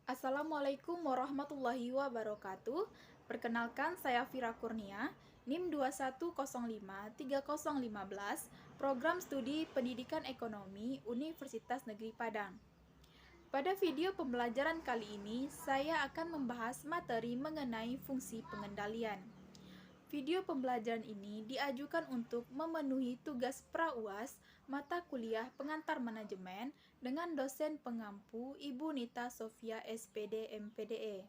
Assalamualaikum warahmatullahi wabarakatuh. Perkenalkan, saya Vira Kurnia, NIM 21053015, Program Studi Pendidikan Ekonomi Universitas Negeri Padang. Pada video pembelajaran kali ini, saya akan membahas materi mengenai fungsi pengendalian. Video pembelajaran ini diajukan untuk memenuhi tugas pra-UAS mata kuliah pengantar manajemen dengan dosen pengampu Ibu Nita Sofia SPD MPDE.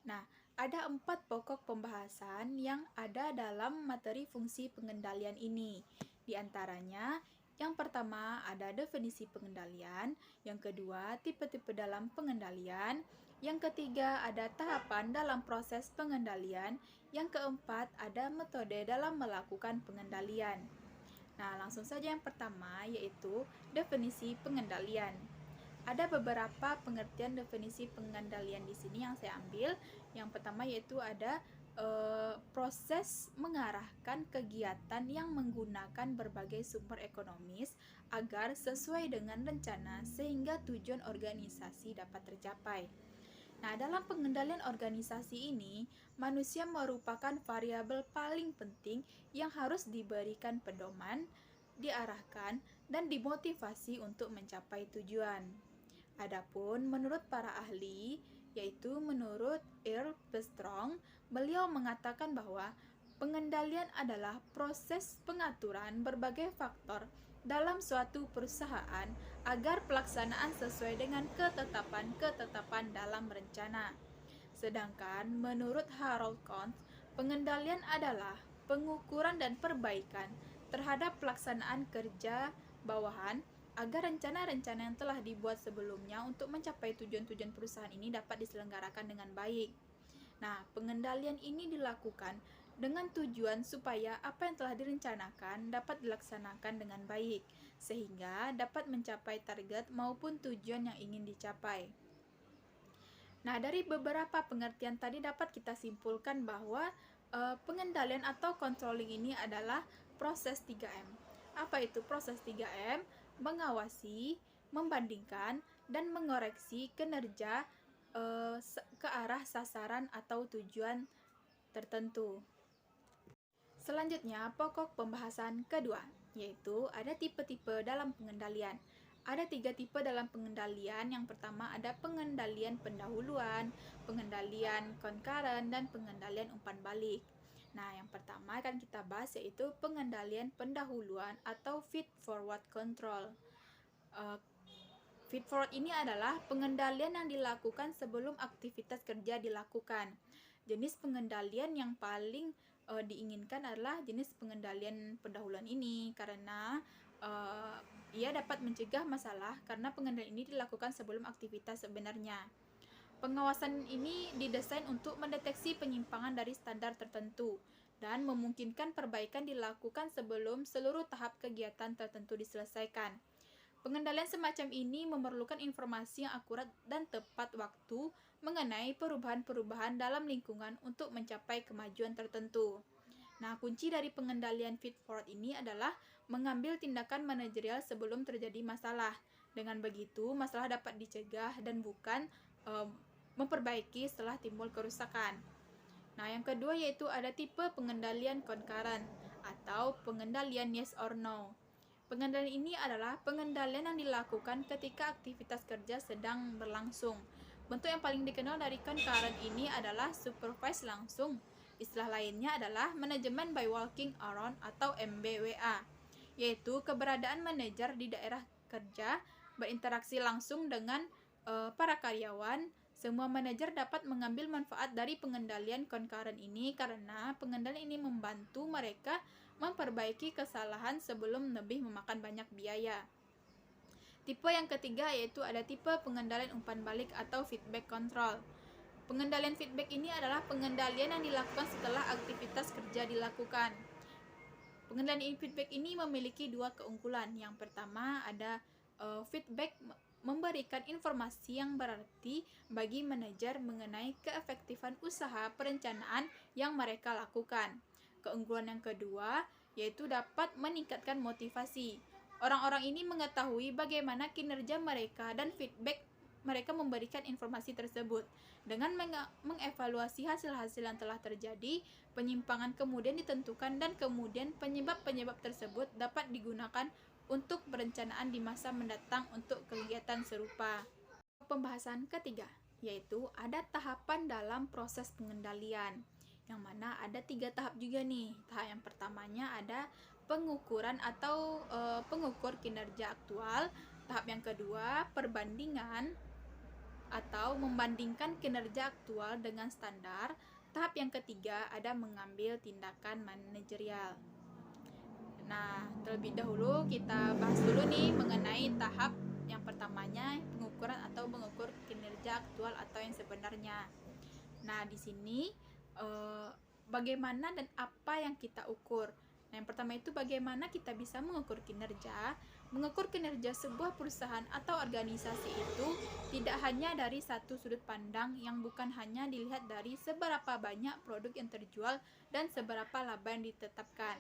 Nah, ada 4 pokok pembahasan yang ada dalam materi fungsi pengendalian ini. Di antaranya, yang pertama ada definisi pengendalian, yang kedua tipe-tipe dalam pengendalian, yang ketiga ada tahapan dalam proses pengendalian, yang keempat ada metode dalam melakukan pengendalian. Nah, langsung saja yang pertama yaitu definisi pengendalian. Ada beberapa pengertian definisi pengendalian di sini yang saya ambil. Yang pertama yaitu ada proses mengarahkan kegiatan yang menggunakan berbagai sumber ekonomis agar sesuai dengan rencana sehingga tujuan organisasi dapat tercapai. Nah, dalam pengendalian organisasi ini, manusia merupakan variabel paling penting yang harus diberikan pedoman, diarahkan, dan dimotivasi untuk mencapai tujuan. Adapun menurut para ahli, yaitu menurut Earl Armstrong, beliau mengatakan bahwa pengendalian adalah proses pengaturan berbagai faktor dalam suatu perusahaan agar pelaksanaan sesuai dengan ketetapan-ketetapan dalam rencana. Sedangkan menurut Harold Kuhn, pengendalian adalah pengukuran dan perbaikan terhadap pelaksanaan kerja bawahan agar rencana-rencana yang telah dibuat sebelumnya untuk mencapai tujuan-tujuan perusahaan ini dapat diselenggarakan dengan baik. Nah, pengendalian ini dilakukan dengan tujuan supaya apa yang telah direncanakan dapat dilaksanakan dengan baik, sehingga dapat mencapai target maupun tujuan yang ingin dicapai. Nah, dari beberapa pengertian tadi dapat kita simpulkan bahwa pengendalian atau controlling ini adalah proses 3M. Apa itu proses 3M? Mengawasi, membandingkan, dan mengoreksi kinerja ke arah sasaran atau tujuan tertentu. Selanjutnya, pokok pembahasan kedua, yaitu ada tipe-tipe dalam pengendalian. Ada 3 tipe dalam pengendalian. Yang pertama ada pengendalian pendahuluan, pengendalian concurrent, dan pengendalian umpan balik. Nah, yang pertama akan kita bahas yaitu pengendalian pendahuluan atau feed forward control. Feed forward ini adalah pengendalian yang dilakukan sebelum aktivitas kerja dilakukan. Jenis pengendalian yang paling diinginkan adalah jenis pengendalian pendahuluan ini karena ia dapat mencegah masalah karena pengendalian ini dilakukan sebelum aktivitas sebenarnya. Pengawasan ini didesain untuk mendeteksi penyimpangan dari standar tertentu dan memungkinkan perbaikan dilakukan sebelum seluruh tahap kegiatan tertentu diselesaikan. Pengendalian semacam ini memerlukan informasi yang akurat dan tepat waktu mengenai perubahan-perubahan dalam lingkungan untuk mencapai kemajuan tertentu. Nah, kunci dari pengendalian feed forward ini adalah mengambil tindakan manajerial sebelum terjadi masalah. Dengan begitu, masalah dapat dicegah dan bukan memperbaiki setelah timbul kerusakan. Nah, yang kedua yaitu ada tipe pengendalian concurrent atau pengendalian yes or no. Pengendalian ini adalah pengendalian yang dilakukan ketika aktivitas kerja sedang berlangsung. Bentuk yang paling dikenal dari concurrent ini adalah supervise langsung. Istilah lainnya adalah manajemen by walking around atau MBWA, yaitu keberadaan manajer di daerah kerja berinteraksi langsung dengan para karyawan. Semua manajer dapat mengambil manfaat dari pengendalian concurrent ini karena pengendalian ini membantu mereka memperbaiki kesalahan sebelum lebih memakan banyak biaya. Tipe yang ketiga yaitu ada tipe pengendalian umpan balik atau feedback control. Pengendalian feedback ini adalah pengendalian yang dilakukan setelah aktivitas kerja dilakukan. Pengendalian feedback ini memiliki 2 keunggulan. Yang pertama ada feedback memberikan informasi yang berarti bagi manajer mengenai keefektifan usaha perencanaan yang mereka lakukan. Keunggulan yang kedua yaitu dapat meningkatkan motivasi. Orang-orang ini mengetahui bagaimana kinerja mereka dan feedback mereka memberikan informasi tersebut. Dengan mengevaluasi hasil-hasil yang telah terjadi, penyimpangan kemudian ditentukan dan kemudian penyebab-penyebab tersebut dapat digunakan untuk perencanaan di masa mendatang untuk kegiatan serupa. Pembahasan ketiga, yaitu ada tahapan dalam proses pengendalian, yang mana ada 3 tahap juga nih. Tahap yang pertamanya ada pengukuran atau pengukur kinerja aktual. Tahap yang kedua, perbandingan atau membandingkan kinerja aktual dengan standar. Tahap yang ketiga ada mengambil tindakan manajerial. Nah, terlebih dahulu kita bahas dulu nih mengenai tahap yang pertamanya, pengukuran atau mengukur kinerja aktual atau yang sebenarnya. Nah, di sini bagaimana dan apa yang kita ukur. Nah, yang pertama itu bagaimana kita bisa mengukur kinerja. Mengukur kinerja sebuah perusahaan atau organisasi itu tidak hanya dari satu sudut pandang yang bukan hanya dilihat dari seberapa banyak produk yang terjual dan seberapa laba yang ditetapkan.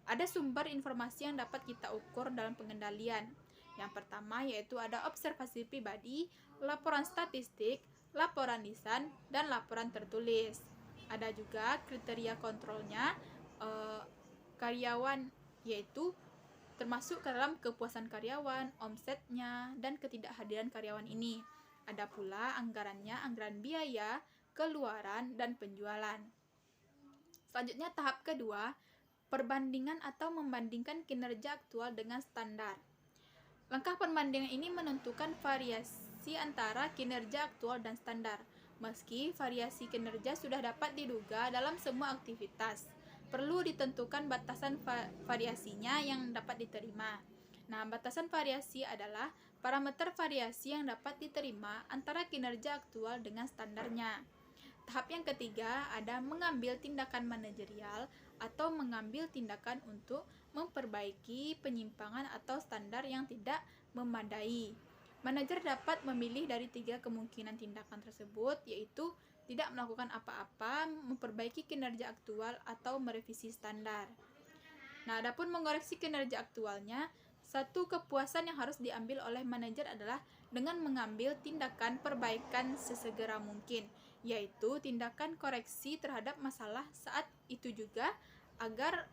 Ada sumber informasi yang dapat kita ukur dalam pengendalian. Yang pertama yaitu ada observasi pribadi, laporan statistik, laporan lisan, dan laporan tertulis. Ada juga kriteria kontrolnya, karyawan, yaitu termasuk ke dalam kepuasan karyawan, omsetnya, dan ketidakhadiran karyawan ini. Ada pula anggarannya, anggaran biaya, keluaran, dan penjualan. Selanjutnya tahap kedua, perbandingan atau membandingkan kinerja aktual dengan standar. Langkah perbandingan ini menentukan variasi antara kinerja aktual dan standar. Meski variasi kinerja sudah dapat diduga dalam semua aktivitas, perlu ditentukan batasan variasinya yang dapat diterima. Nah, batasan variasi adalah parameter variasi yang dapat diterima antara kinerja aktual dengan standarnya. Tahap yang ketiga ada mengambil tindakan manajerial atau mengambil tindakan untuk memperbaiki penyimpangan atau standar yang tidak memadai. Manajer dapat memilih dari 3 kemungkinan tindakan tersebut, yaitu tidak melakukan apa-apa, memperbaiki kinerja aktual, atau merevisi standar. Nah, adapun mengoreksi kinerja aktualnya, satu kepuasan yang harus diambil oleh manajer adalah dengan mengambil tindakan perbaikan sesegera mungkin, yaitu tindakan koreksi terhadap masalah saat itu juga agar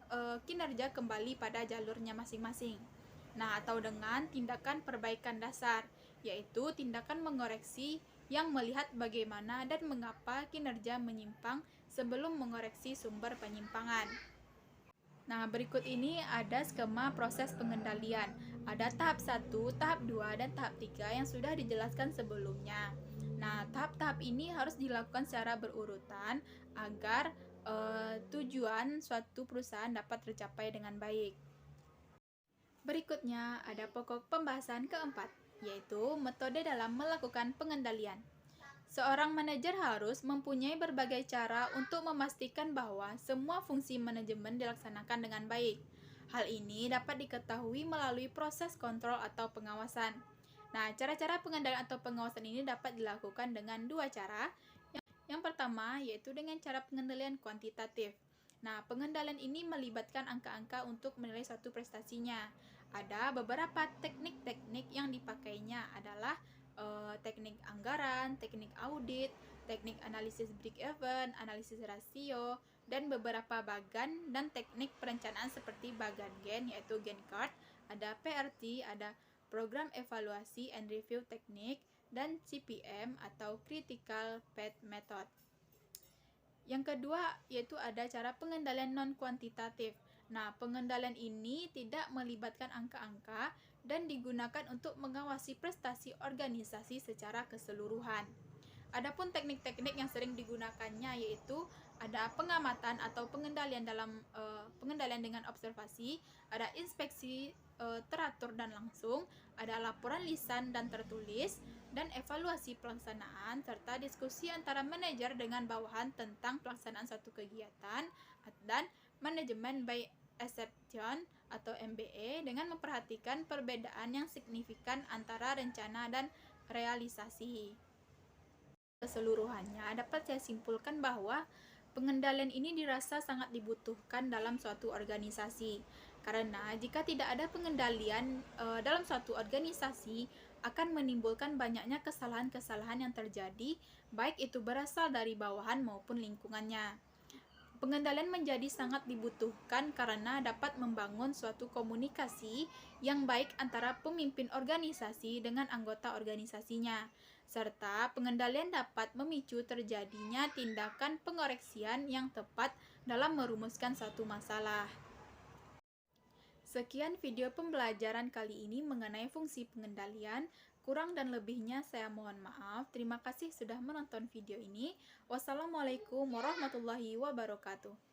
kinerja kembali pada jalurnya masing-masing. Nah, atau dengan tindakan perbaikan dasar, yaitu tindakan mengoreksi yang melihat bagaimana dan mengapa kinerja menyimpang sebelum mengoreksi sumber penyimpangan. Nah, berikut ini ada skema proses pengendalian. Ada tahap 1, tahap 2, dan tahap 3 yang sudah dijelaskan sebelumnya. Nah, tahap-tahap ini harus dilakukan secara berurutan agar tujuan suatu perusahaan dapat tercapai dengan baik. Berikutnya ada pokok pembahasan keempat, yaitu metode dalam melakukan pengendalian. Seorang manajer harus mempunyai berbagai cara untuk memastikan bahwa semua fungsi manajemen dilaksanakan dengan baik. Hal ini dapat diketahui melalui proses kontrol atau pengawasan. Nah, cara-cara pengendalian atau pengawasan ini dapat dilakukan dengan 2 cara. Yang pertama yaitu dengan cara pengendalian kuantitatif. Nah, pengendalian ini melibatkan angka-angka untuk menilai suatu prestasinya. Ada beberapa teknik-teknik yang dipakainya adalah teknik anggaran, teknik audit, teknik analisis break-even, analisis rasio, dan beberapa bagan dan teknik perencanaan seperti bagan Gantt, yaitu Gantt chart, ada PRT, ada program evaluasi and review teknik, dan CPM atau critical path method. Yang kedua yaitu ada cara pengendalian non-kuantitatif. Nah, pengendalian ini tidak melibatkan angka-angka dan digunakan untuk mengawasi prestasi organisasi secara keseluruhan. Adapun teknik-teknik yang sering digunakannya yaitu ada pengamatan atau pengendalian dalam pengendalian dengan observasi, ada inspeksi teratur dan langsung, ada laporan lisan dan tertulis, dan evaluasi pelaksanaan serta diskusi antara manajer dengan bawahan tentang pelaksanaan suatu kegiatan, dan manajemen by exception atau MBE dengan memperhatikan perbedaan yang signifikan antara rencana dan realisasi. Keseluruhannya dapat saya simpulkan bahwa pengendalian ini dirasa sangat dibutuhkan dalam suatu organisasi. Karena jika tidak ada pengendalian dalam suatu organisasi, akan menimbulkan banyaknya kesalahan-kesalahan yang terjadi, baik itu berasal dari bawahan maupun lingkungannya. Pengendalian menjadi sangat dibutuhkan karena dapat membangun suatu komunikasi yang baik antara pemimpin organisasi dengan anggota organisasinya, serta pengendalian dapat memicu terjadinya tindakan pengoreksian yang tepat dalam merumuskan satu masalah. Sekian video pembelajaran kali ini mengenai fungsi pengendalian. Kurang dan lebihnya saya mohon maaf. Terima kasih sudah menonton video ini. Wassalamualaikum warahmatullahi wabarakatuh.